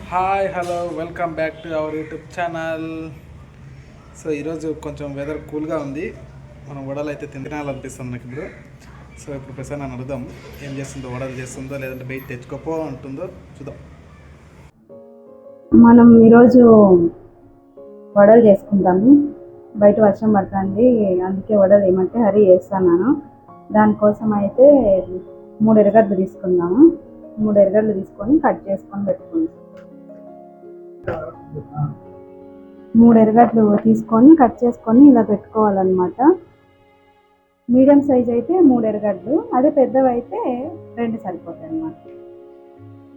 Hi hello welcome back to our YouTube channel. So ఈరోజు కొంచెం weather కూల్గా ఉంది. మనం వడలు అయితే తినాలనిపిస్తుంది నాకు ఇప్పుడు. సో ఇప్పుడు ప్రసాద్ నన్ను అడుగుదాం ఏం చేస్తుందో, వడలు చేస్తుందో లేదంటే బయట తెచ్చుకోపో అంటుందో చూద్దాం. మనం ఈరోజు వడలు చేసుకుంటాము. బయట వర్షం పడుతుంది, అందుకే వడలు ఏమంటే హరి చేస్తున్నాను. దానికోసం అయితే 3 ఎర్రగడ్డలు తీసుకుందాము. 3 ఎర్రగడ్డలు తీసుకొని కట్ చేసుకొని పెట్టుకుందాం. 3 ఎర్రగడ్డలు తీసుకొని కట్ చేసుకొని ఇలా పెట్టుకోవాలన్నమాట. మీడియం సైజ్ అయితే 3 ఎర్రగడ్డలు, అదే పెద్దవి అయితే 2 సరిపోతాయి అన్నమాట.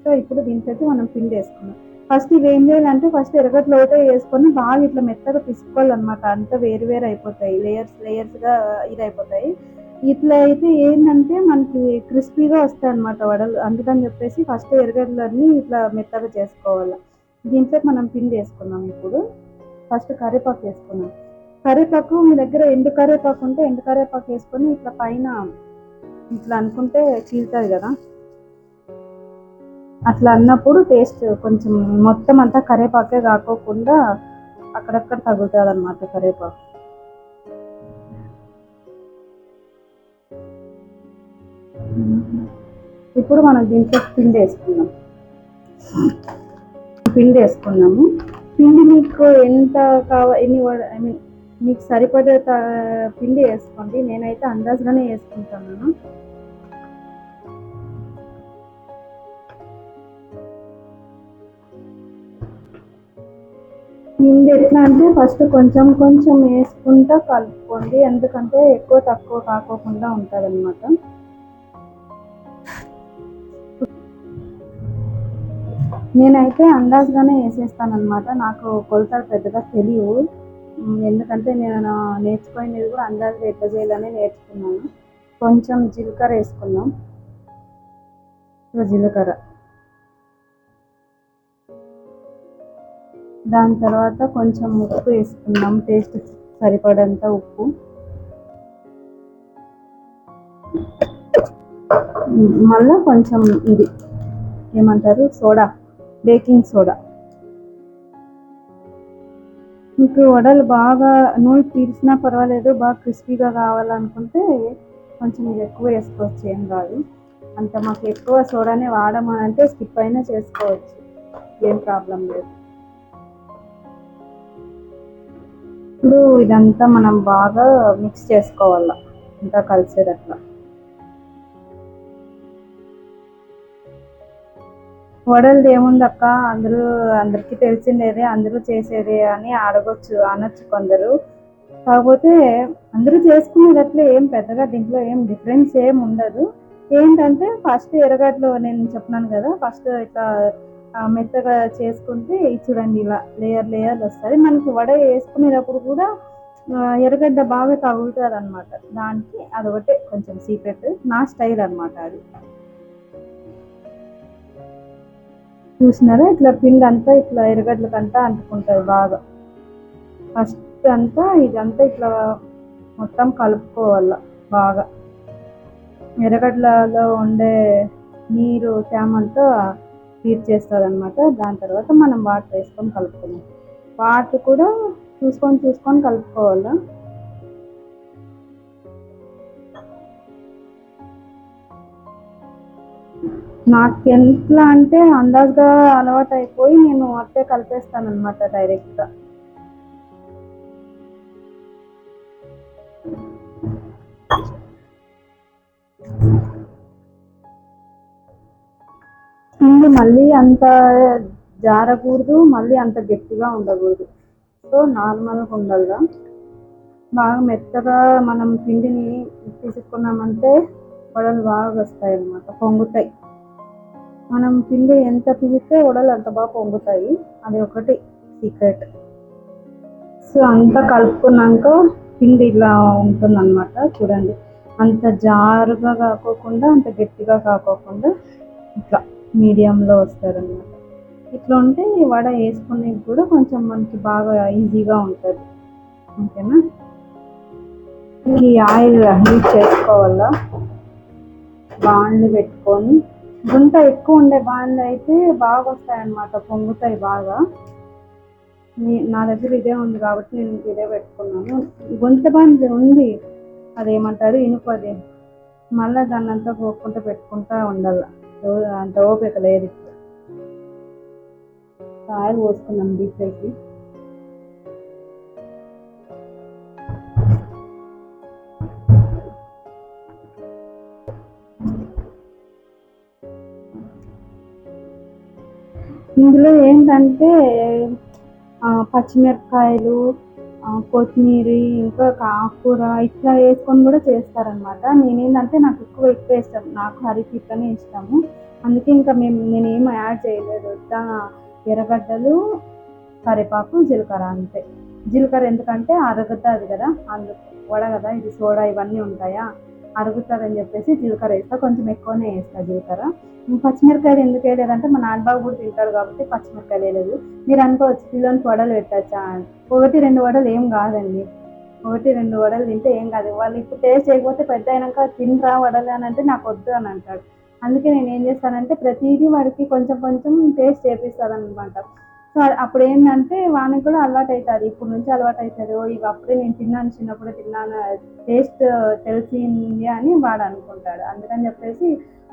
సో ఇప్పుడు దీంట్లోకి మనం పిండి వేసుకున్నాం. ఫస్ట్ ఇవి ఏం చేయాలంటే ఫస్ట్ ఎర్రగడ్డలు ఒకటే వేసుకొని బాగా ఇట్లా మెత్తగా పిసుకోవాలన్నమాట. అంతా వేరు వేరు అయిపోతాయి, లేయర్స్గా ఇది అయిపోతాయి. ఇట్లా అయితే ఏంటంటే మనకి క్రిస్పీగా వస్తాయి అన్నమాట వడలు. అందుకని చెప్పేసి ఫస్ట్ ఎర్రగడ్డలన్నీ ఇట్లా మెత్తగా చేసుకోవాలి. దీంట్లో మనం పిండి వేసుకున్నాం. ఇప్పుడు ఫస్ట్ కరివేపాకు వేసుకున్నాం. కరివేపాకు మీ దగ్గర ఎండు కరివేపాకు ఉంటే ఎండు కరివేపాకు వేసుకొని ఇట్లా పైన ఇట్లా అనుకుంటే చీలుతుంది కదా, అట్లా అన్నప్పుడు టేస్ట్ కొంచెం మొత్తం అంతా కరివేపాకే కాకోకుండా అక్కడక్కడ తగులుతుంది అన్నమాట కరివేపాకు. ఇప్పుడు మనం దీంట్లో పిండి వేసుకున్నాము. పిండి మీకు ఎంత ఎన్ని ఐ మీన్ మీకు సరిపడే పిండి వేసుకోండి. నేనైతే అందాజుగానే వేసుకుంటున్నాను. పిండి ఎట్లా అంటే ఫస్ట్ కొంచెం కొంచెం వేసుకుంటా కలుపుకోండి, ఎందుకంటే ఎక్కువ తక్కువ కాకోకుండా ఉంటుంది అనమాట. నేనైతే అందాజుగానే వేసేస్తాను అనమాట. నాకు కొలతలు పెద్దగా తెలియవు, ఎందుకంటే నేను నేర్చుకునేది కూడా అందాజుగా ఎట్లా చేయాలని నేర్చుకున్నాను. కొంచెం జీలకర్ర వేసుకున్నాం. జీలకర్ర, దాని తర్వాత కొంచెం ఉప్పు వేసుకున్నాం, టేస్ట్ సరిపడంత ఉప్పు. మళ్ళీ కొంచెం ఇది ఏమంటారు సోడా, బేకింగ్ సోడా. మీకు వడలు బాగా నూనె పీల్చినా పర్వాలేదు, బాగా క్రిస్పీగా కావాలనుకుంటే కొంచెం ఇది ఎక్కువ వేసుకోవచ్చు, ఏం కాదు. అంత మాకు ఎక్కువ సోడానే వాడమంటే స్కిప్ అయినా చేసుకోవచ్చు, ఏం ప్రాబ్లం లేదు. ఇప్పుడు ఇదంతా మనం బాగా మిక్స్ చేసుకోవాలి, అంతా కలిసేటట్లా. వడలది ఏముంది అక్క, అందరికీ తెలిసిందేదే, అందరూ చేసేదే అని అనొచ్చు కొందరు. కాకపోతే అందరూ చేసుకునేటట్లు ఏం పెద్దగా దీంట్లో ఏం డిఫరెన్స్ ఏం ఉండదు. ఏంటంటే ఫస్ట్ ఎర్రగడ్డలు నేను చెప్పినాను కదా, ఫస్ట్ ఇట్లా మెత్తగా చేసుకుంటే చూడండి ఇలా లేయర్లు వస్తుంది. మనకి వడ వేసుకునేటప్పుడు కూడా ఎర్రగడ్డ బాగా తగులుతుంది అనమాట. దానికి అదొకటి కొంచెం సీక్రెట్, నా స్టైల్ అనమాట అది. చూసినారా, ఇట్లా పిండి అంతా ఇట్లా ఎర్రగడ్డలకంతా అంటుకుంటుంది బాగా. ఫస్ట్ అంతా ఇదంతా ఇట్లా మొత్తం కలుపుకోవాల బాగా. ఎర్రగడ్డలలో ఉండే నీరు తేమంతా తీర్చేస్తుంది అనమాట. దాని తర్వాత మనం వాటర్ వేసుకొని కలుపుకున్నాం. వాటర్ కూడా చూసుకొని కలుపుకోవాలా. నాకు ఎట్లా అంటే అందాజుగా అలవాటు అయిపోయి నేను అట్టే కలిపేస్తాను అనమాట డైరెక్ట్గా. మళ్ళీ అంత జారకూడదు, మళ్ళీ అంత గట్టిగా ఉండకూడదు. సో నార్మల్గా ఉండాలిగా. బాగా మెత్తగా మనం పిండిని తీసుకున్నామంటే వడలు బాగా వస్తాయి అన్నమాట, పొంగుతాయి. మనం పిండి ఎంత పిసిస్తే వడలు అంత బాగా పొంగుతాయి, అది ఒకటి సీక్రెట్. సో అంతా కలుపుకున్నాక పిండి ఇలా ఉంటుందన్నమాట. చూడండి, అంత జారుగా కాకోకుండా అంత గట్టిగా కాకోకుండా ఇట్లా మీడియంలో వస్తారనమాట. ఇట్లా ఉంటే వడ వేసుకునేది కూడా కొంచెం మనకి బాగా ఈజీగా ఉంటుంది. ఓకేనా, ఈ ఆయిల్ హీట్ చేసుకోవాలా. బాండ్లు పెట్టుకొని గుంట ఎక్కువ ఉండే బాండ్లు అయితే బాగా వస్తాయి అన్నమాట, పొంగుతాయి బాగా. నా దగ్గర ఇదే ఉంది కాబట్టి నేను ఇదే పెట్టుకున్నాను. గుంత బాండ్ ఉంది, అదేమంటారు ఇనుపది, మళ్ళీ దాన్ని అంతా పోసుకుంటూ పెట్టుకుంటా ఉండాల, అంత ఓపిక లేదు. ఆయిల్ పోసుకున్నాం డీప్ ఫ్రైకి. ఇందులో ఏంటంటే పచ్చిమిరపకాయలు, కొత్తిమీర, ఇంకా ఆకుకూర ఇట్లా వేసుకొని కూడా చేస్తారనమాట. నేనేంటంటే నాకు ఎక్కువ ఇష్టం, నాకు హరికి ఇట్లనే ఇష్టము, అందుకే ఇంకా నేనేం యాడ్ చేయలేదు. ఎర్రగడ్డలు, కరివేపాకు, జీలకర్ర అంతే. జీలకర్ర ఎందుకంటే అరుగుతుంది కదా, అందుకు వడ కదా ఇది, సోడా ఇవన్నీ ఉంటాయా, అరుగుతుంది అని చెప్పేసి జీలకర్ర వేస్తా, కొంచెం ఎక్కువనే వేస్తా జీలకర్ర. పచ్చిమిరకాయలు ఎందుకు వేయలేదంటే మా నాన్నబాబు కూడా తింటారు కాబట్టి పచ్చిమిరకాయలు వేయలేదు. మీరు అనుకోవచ్చు పిల్లలకి వడలు పెట్టచ్చా అని. 1-2 వడలు ఏం కాదండి, 1-2 వడలు తింటే ఏం కాదు. వాళ్ళు ఇప్పుడు టేస్ట్ చేయకపోతే పెద్ద అయినాక తినరా వడలు అని అంటే నాకు వద్దు అని అంటాడు. అందుకే నేను ఏం చేస్తానంటే ప్రతిదీ వాడికి కొంచెం కొంచెం టేస్ట్ చేపిస్తాను అనమాట. సో అప్పుడు ఏంటంటే వానికి కూడా అలవాటు అవుతుంది, ఇప్పుడు నుంచి అలవాటు అవుతుంది. ఇవి అప్పుడే నేను తిన్నాను, చిన్నప్పుడు తిన్నాను, టేస్ట్ తెలిసింది అని వాడు అనుకుంటాడు. అందుకని చెప్పేసి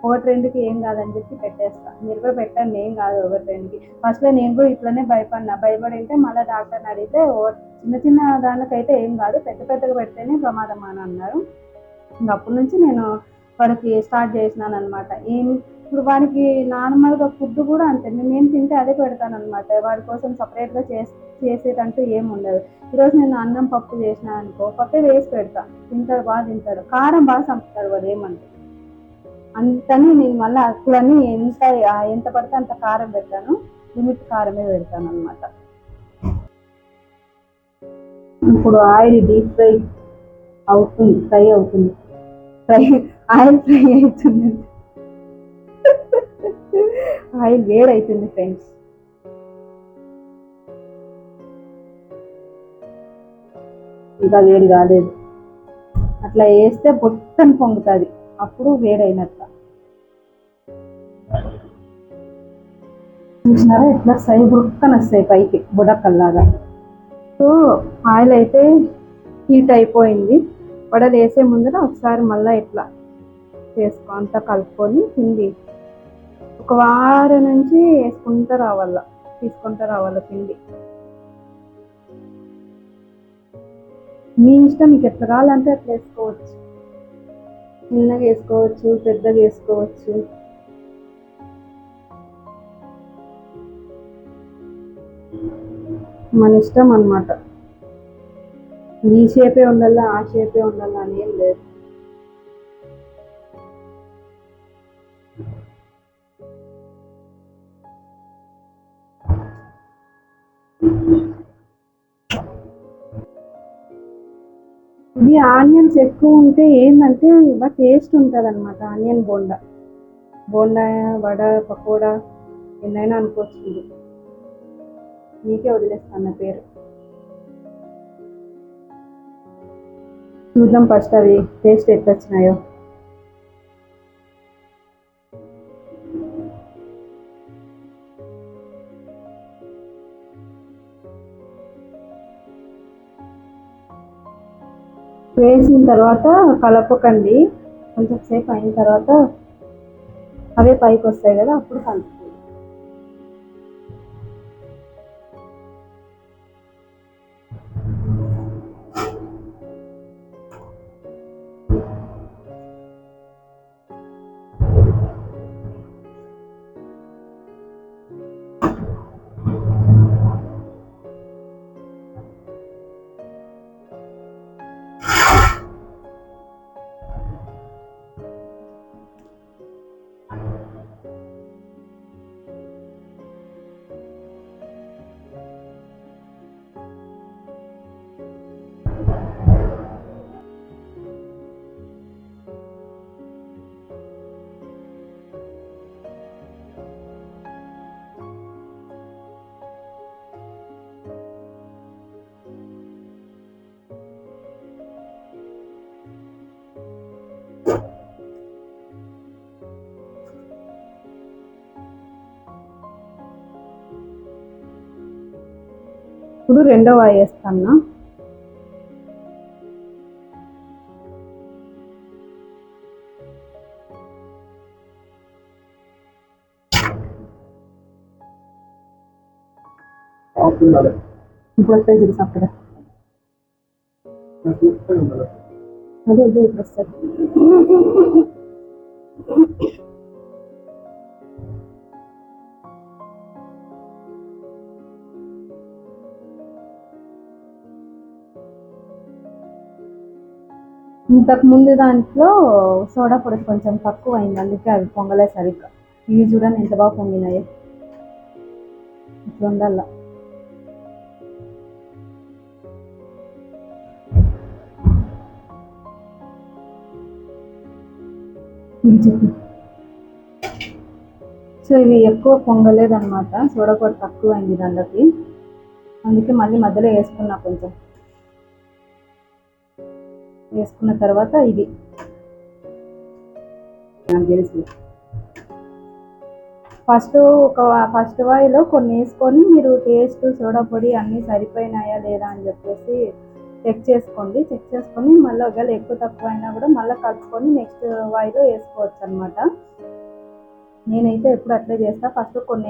1-2కి ఏం కాదని చెప్పి పెట్టేస్తాను. మీరు కూడా పెట్టండి, ఏం కాదు 1-2కి. ఫస్ట్లో నేను కూడా ఇట్లనే భయపడి ఉంటే మళ్ళీ డాక్టర్ని అడిగితే చిన్న చిన్న దానికైతే ఏం కాదు, పెద్ద పెద్దగా పెడితేనే ప్రమాదం అని అన్నారు. ఇంకా అప్పటి నుంచి నేను వాడికి స్టార్ట్ చేసినాను అనమాట. ఇప్పుడు వాడికి నార్మల్గా ఫుడ్ కూడా అంతే, నేను తింటే అదే పెడతాను అనమాట. వాడి కోసం సపరేట్గా చేసేటంటూ ఏమి ఉండదు. ఈరోజు నేను అన్నం పప్పు చేసినాను అనుకో, పప్పే వేసి పెడతా, తింటాడు, బాగా తింటాడు. కారం బాగా చంపుతాడు వాడు, ఏమంటే అంతని నేను మళ్ళీ అట్లని ఎంత పడితే అంత కారం పెట్టాను, లిమిట్ కారమే పెడతాను అనమాట. ఇప్పుడు ఆయిల్ డీప్ ఫ్రై అవుతుంది, ఫ్రై అవుతుంది, ఆయిల్ ఫ్రై అవుతుంది, ఆయిల్ వేడవుతుంది ఫ్రెండ్స్. ఇంకా వేడి కాలేదు, అట్లా వేస్తే బొట్టని పొంగుతుంది, అప్పుడు వేడైనట్ల. చూసినారా ఎట్లా వస్తాయి, బుక్కని వస్తాయి పైకి బుడక్కల్లాగా. సో ఆయిల్ అయితే హీట్ అయిపోయింది. వడలు వేసే ముందర ఒకసారి మళ్ళీ ఇట్లా చేసుకో, అంతా కలుపుకొని పిండి ఒక వారం నుంచి తీసుకుంటూ రావాల పిండి. మీ ఇష్టం, మీకు ఎట్లా కావాలంటే అట్లా వేసుకోవచ్చు, చిన్నగా వేసుకోవచ్చు, పెద్దగా వేసుకోవచ్చు. మన ఇష్టం అన్నమాట. ఈ షేపే ఉండాలా, ఆ షేపే ఉండాలా అని ఏం లేదు. ఇది ఆనియన్స్ ఎక్కువ ఉంటే ఏంటంటే బాగా టేస్ట్ ఉంటుంది అనమాట. ఆనియన్ బోండా, వడ, పకోడా ఎన్నైనా అనుకోవచ్చు. ఇది నీకే వదిలేస్తాను పేరు. చూద్దాం ఫస్ట్ అవి టేస్ట్ ఎట్లా వచ్చినాయో. వేసిన తర్వాత కలపకండి, కొంచెం సేపు అయిన తర్వాత అవే పైకి వస్తాయి కదా, అప్పుడు కలుపుకోండి. ఇప్పుడు రెండో వాయి వేస్తాను. ఇప్పుడు వస్తాయి తెలుసు అక్కడ అదే అదే ఇప్పుడు వస్తుంది. ఇంతకు ముందు దాంట్లో సోడా పొడి కొంచెం తక్కువ అయింది, అందుకే అవి పొంగలే సరిగ్గా. ఇవి చూడండి ఎంత బాగా పొంగినాయో. ఇట్లా ఉండాల. ఇది చెప్పు. సో ఇవి ఎక్కువ పొంగలేదన్నమాట, సోడా పొడి తక్కువ అయింది దాంట్లోకి, అందుకే మళ్ళీ మధ్యలో వేసుకున్నా. కొంచెం వేసుకున్న తర్వాత ఇది నాకు తెలుసు ఫస్ట్ వాయిలో కొన్ని వేసుకొని మీరు టేస్ట్ సోడా పొడి అన్నీ సరిపోయినాయా లేదా అని చెప్పేసి చెక్ చేసుకొని మళ్ళీ ఒకవేళ ఎక్కువ తక్కువ అయినా కూడా మళ్ళీ కలుపుకొని నెక్స్ట్ వాయిలో వేసుకోవచ్చు అనమాట. నేనైతే ఎప్పుడు అట్లే చేస్తా, ఫస్ట్ కొన్ని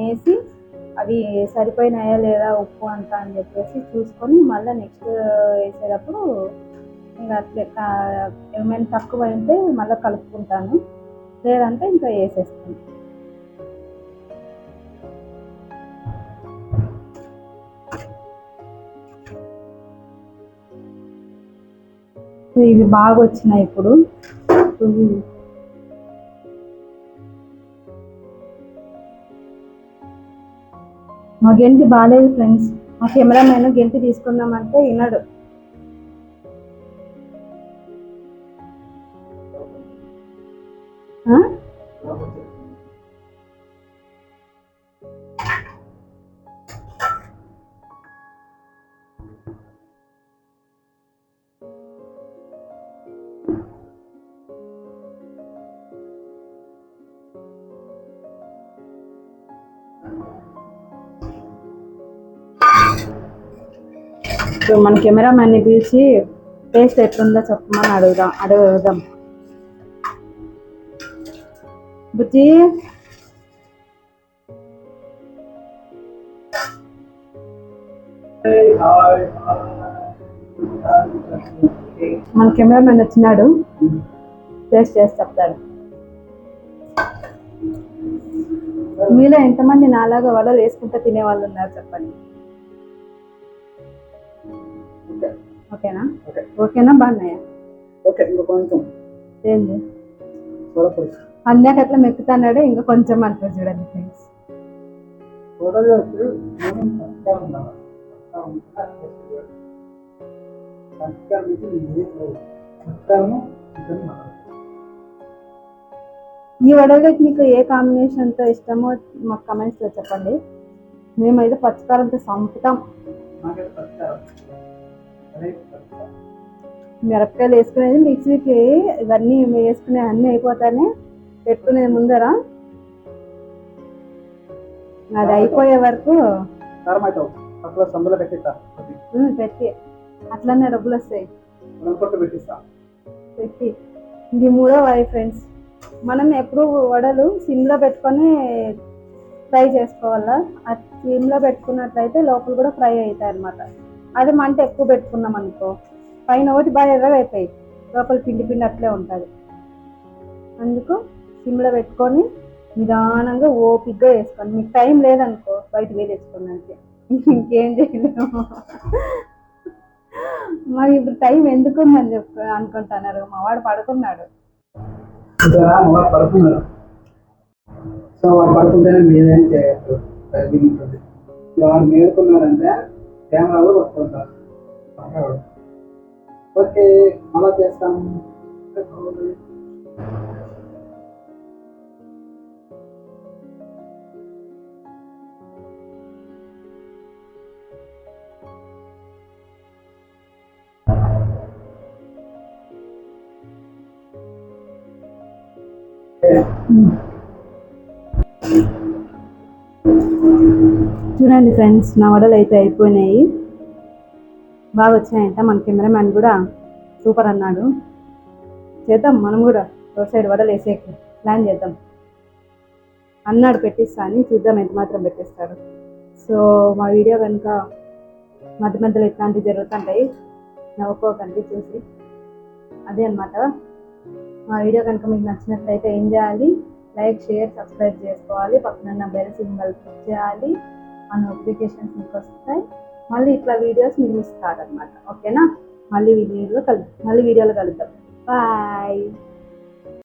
వేసి అవి సరిపోయినాయా లేదా ఉప్పు అంతా అని చెప్పేసి చూసుకొని మళ్ళీ నెక్స్ట్ వేసేటప్పుడు ఇంకా అట్లే ఏమైనా తక్కువ అయితే మళ్ళీ కలుపుకుంటాను, లేదంటే ఇంకా వేసేస్తాను. ఇవి బాగా వచ్చినాయి ఇప్పుడు. మా గెంటి బాగాలేదు ఫ్రెండ్స్. మా కెమెరామెన్ గెంటి తీసుకుందామంటే వినడు. మన కెమెరామెన్ని పిలిచి టేస్ట్ ఎట్లుందో చెప్పమని అడుగుదాం. బుజ్జి, మన కెమెరామెన్ వచ్చినాడు, టేస్ట్ చేసి చెప్తాడు. మీలో ఎంతమంది నాలాగా వడలు వేసుకుంటూ తినే వాళ్ళు ఉన్నారు చెప్పండి. ఓకేనా బాగున్నాయా? ఏంది అన్నాక అట్లా మెక్కుతున్నాడు, ఇంకా కొంచెం అంటారు చూడండి ఫ్రెండ్స్. ఈ వడలకి మీకు ఏ కాంబినేషన్తో ఇష్టమో మాకు కమెంట్స్లో చెప్పండి. మేమైతే పచ్చికారంతో సంపుతాం. మిరపకాయలు వేసుకునేది మిక్సీకి, ఇవన్నీ వేసుకునే అన్నీ అయిపోతానే పెట్టుకునేది ముందర, అది అయిపోయే వరకు పెట్టి అట్లనే డబ్బులు వస్తాయి పెట్టి. ఇది మూడో వాయి ఫ్రెండ్స్. మనం ఎప్పుడు వడలు సిమ్లో పెట్టుకొని ఫ్రై చేసుకోవాలా. సిమ్లో పెట్టుకున్నట్లయితే లోపల కూడా ఫ్రై అవుతాయి అన్నమాట. అదే మంట ఎక్కువ పెట్టుకున్నాం అనుకో పైన ఒకటి బాగా ఎర్రగా అవుతాయి, లోపల పిండి పిండి అట్లే ఉంటుంది. అందుకు సిమ్లో పెట్టుకొని నిదానంగా ఓపిక్గా వేసుకోండి. మీకు టైం లేదనుకో బయట వేడి తెచ్చుకోండి, అంతే, ఇంకేం చేయలేము. మరి ఇప్పుడు టైం ఎందుకుందని అనుకుంటున్నారు. మా వాడు పడుకున్నాడు. సో వాడు పడుకుంటేనే మీరేం చేయొచ్చు. వాడు మేలుకున్నాడంటే కెమెరా కూడా పట్టుకుంటారు. ఓకే, అలా చేస్తాను. చూడండి ఫ్రెండ్స్, నా వడలు అయితే అయిపోయినాయి. బాగా వచ్చినాయంట. మన కెమెరామ్యాన్ కూడా సూపర్ అన్నాడు. చేద్దాం మనం కూడా రోడ్ సైడ్ వడలు వేసే ప్లాన్ చేద్దాం అన్నాడు. పెట్టిస్తా అని చూద్దాం ఎంత మాత్రం పెట్టిస్తాడు. సో మా వీడియో కనుక మధ్య మధ్యలో ఇట్లాంటివి జరుగుతుంటాయి, నవ్వుకోకండి చూసి. అదే అనమాట. మా వీడియో కనుక మీకు నచ్చినట్లయితే ఏం చేయాలి? లైక్, షేర్, సబ్స్క్రైబ్ చేసుకోవాలి. పక్కన బెల్ సింబల్ క్లిక్ చేయాలి. ఆ నోటిఫికేషన్స్ మీకు వస్తాయి. మళ్ళీ ఇట్లా వీడియోస్ మీరు మిస్ కాదనమాట. ఓకేనా? మళ్ళీ వీడియోలో కలుద్దాం. బాయ్.